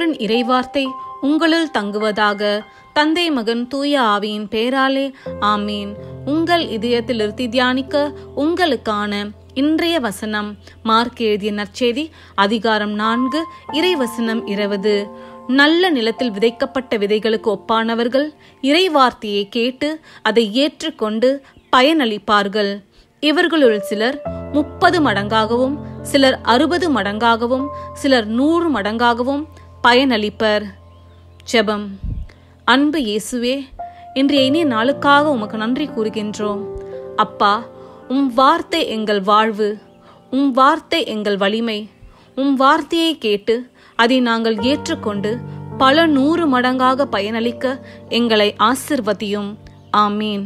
ஆண்டவரின் இறைவார்த்தை உங்களுள் தங்குவதாக. தந்தை மகன் தூய ஆவியின் பெயராலே ஆமீன். உங்கள் இதயத்தில் இருத்தி தியானிக்க உங்களுக்கான இன்றைய வசனம் மார்க் எழுதிய நற்செய்தி அதிகாரம் 4 இறைவசனம் 20. நல்ல நிலத்தில் விதைக்கப்பட்ட விதைகளுக்கு ஒப்பானவர்கள் இறைவார்த்தையை கேட்டு அதை ஏற்றுக்கொண்டு பயனளிப்பார்கள். இவர்களுள் சிலர் 30 மடங்காகவும், சிலர் 60 மடங்காகவும், சிலர் 100 மடங்காகவும் பயனளிப்பர். ஜெபம். அன்பு இயேசுவே, இன்றைய இனிய நாளுக்காக உமக்கு நன்றி கூறுகின்றோம். அப்பா, உம் வார்த்தை எங்கள் வாழ்வு, உம் வார்த்தை எங்கள் வலிமை. உம் வார்த்தையை கேட்டு அதை நாங்கள் ஏற்றுக்கொண்டு பல 100 மடங்காக பயனளிக்க எங்களை ஆசிர்வதியும். ஆமீன்.